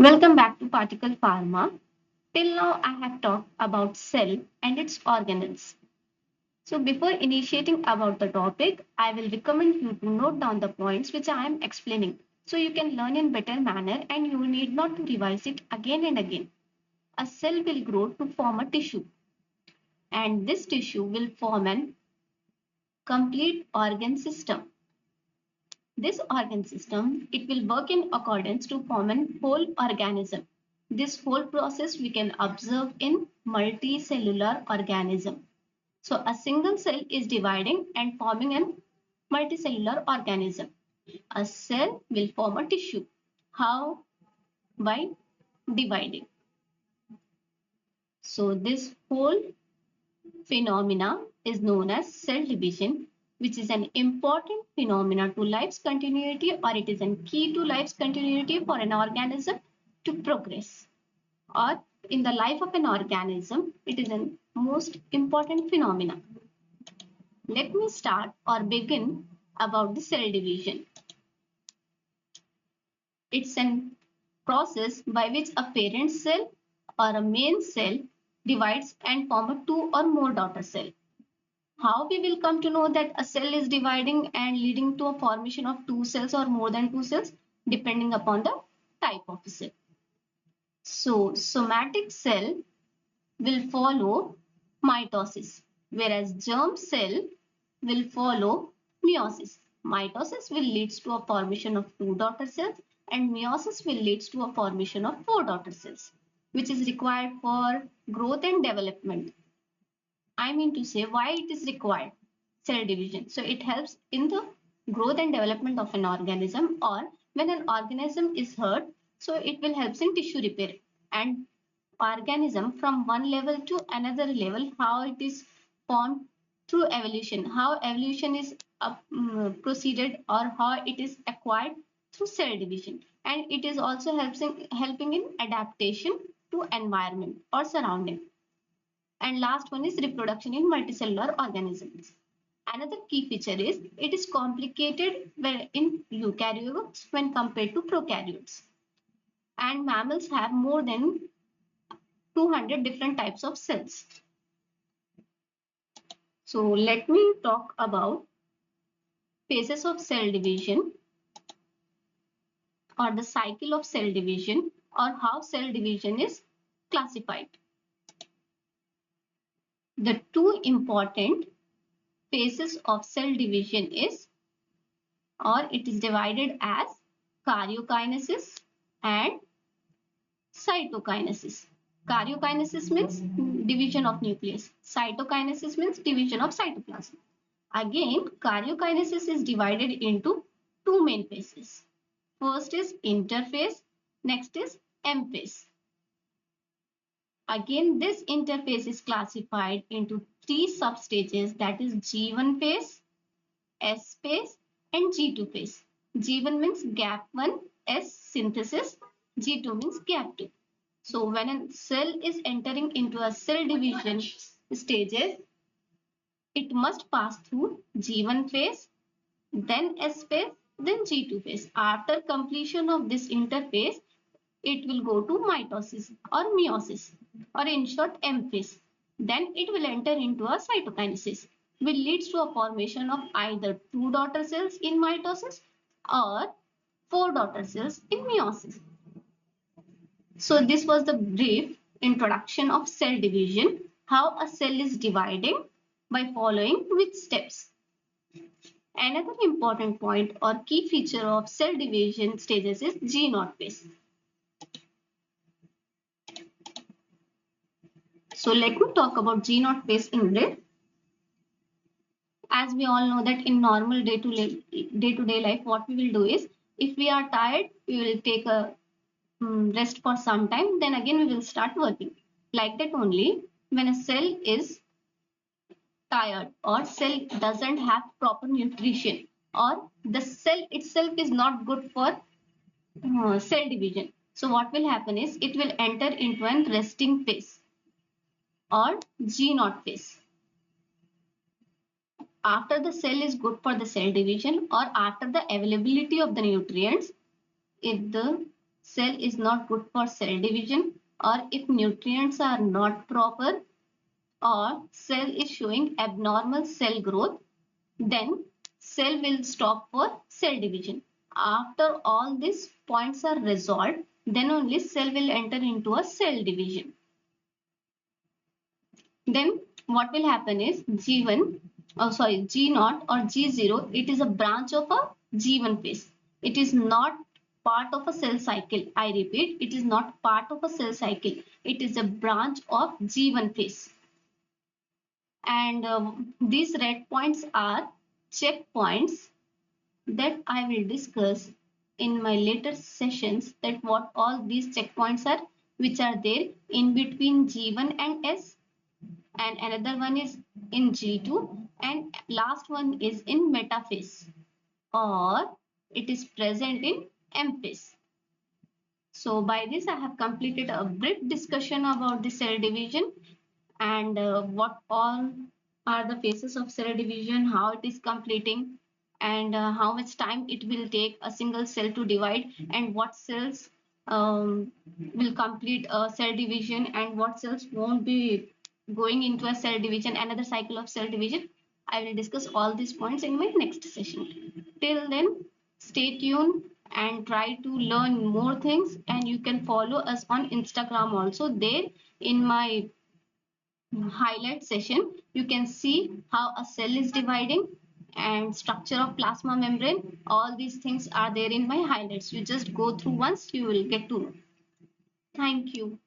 Welcome back to Particle Pharma. Till now, I have talked about cell and its organelles. So before initiating about the topic, I will recommend you to note down the points which I am explaining so you can learn in better manner and you need not to revise it again and again. A cell will grow to form a tissue and this tissue will form an complete organ system. This organ system, it will work in accordance to form a whole organism. This whole process we can observe in multicellular organism. So a single cell is dividing and forming a multicellular organism. A cell will form a tissue. How? By dividing. So this whole phenomena is known as cell division, which is an important phenomena to life's continuity, or it is a key to life's continuity for an organism to progress. Or in the life of an organism, it is a most important phenomena. Let me start or begin about the cell division. It's a process by which a parent cell or a main cell divides and form a two or more daughter cell. How we will come to know that a cell is dividing and leading to a formation of two cells or more than two cells depending upon the type of cell. So somatic cell will follow mitosis, whereas germ cell will follow meiosis. Mitosis will lead to a formation of two daughter cells and meiosis will lead to a formation of four daughter cells, which is required for growth and development. I mean to say why it is required, cell division. So it helps in the growth and development of an organism, or when an organism is hurt, so it will help in tissue repair and organism from one level to another level, how it is formed through evolution, how evolution is proceeded or how it is acquired through cell division, and it is also helping in adaptation to environment or surrounding. And last one is reproduction in multicellular organisms. Another key feature is it is complicated in eukaryotes when compared to prokaryotes, and mammals have more than 200 different types of cells. So let me talk about phases of cell division or the cycle of cell division, or how cell division is classified. The two important phases of cell division is, or it is divided as, karyokinesis and cytokinesis. Karyokinesis means division of nucleus. Cytokinesis means division of cytoplasm. Again, karyokinesis is divided into two main phases. First is interphase, next is M phase. Again, this interphase is classified into three substages, that is G1 phase, S phase and G2 phase. G1 means gap 1, S synthesis, G2 means gap 2. So when a cell is entering into a cell division stages, it must pass through G1 phase, then S phase, then G2 phase. After completion of this interphase, it will go to mitosis or meiosis, or in short M phase. Then it will enter into a cytokinesis, which leads to a formation of either two daughter cells in mitosis or four daughter cells in meiosis. So this was the brief introduction of cell division, how a cell is dividing by following which steps. Another important point or key feature of cell division stages is G0 phase. So let me talk about G0 phase in brief. As we all know that in normal day-to-day life, what we will do is, if we are tired, we will take a rest for some time, then again we will start working. Like that only, when a cell is tired or cell doesn't have proper nutrition, or the cell itself is not good for cell division, so what will happen is it will enter into an resting phase or G0 phase. After the cell is good for the cell division or after the availability of the nutrients, if the cell is not good for cell division, or if nutrients are not proper, or cell is showing abnormal cell growth, then cell will stop for cell division. After all these points are resolved, then only cell will enter into a cell division. Then what will happen is G1, G0 or G0, it is a branch of a G1 phase. It is not part of a cell cycle. I repeat, it is not part of a cell cycle. It is a branch of G1 phase. And these red points are checkpoints that I will discuss in my later sessions, that what all these checkpoints are, which are there in between G1 and S, and another one is in G2, and last one is in metaphase, or it is present in M phase. So by this I have completed a brief discussion about the cell division, and what all are the phases of cell division, how it is completing, and how much time it will take a single cell to divide, and what cells will complete a cell division, and what cells won't be going into a cell division, another cycle of cell division. I will discuss all these points in my next session. Till then, stay tuned and try to learn more things, and you can follow us on Instagram also. There in my highlight session, you can see how a cell is dividing and structure of plasma membrane. All these things are there in my highlights. You just go through once, you will get to know. Thank you.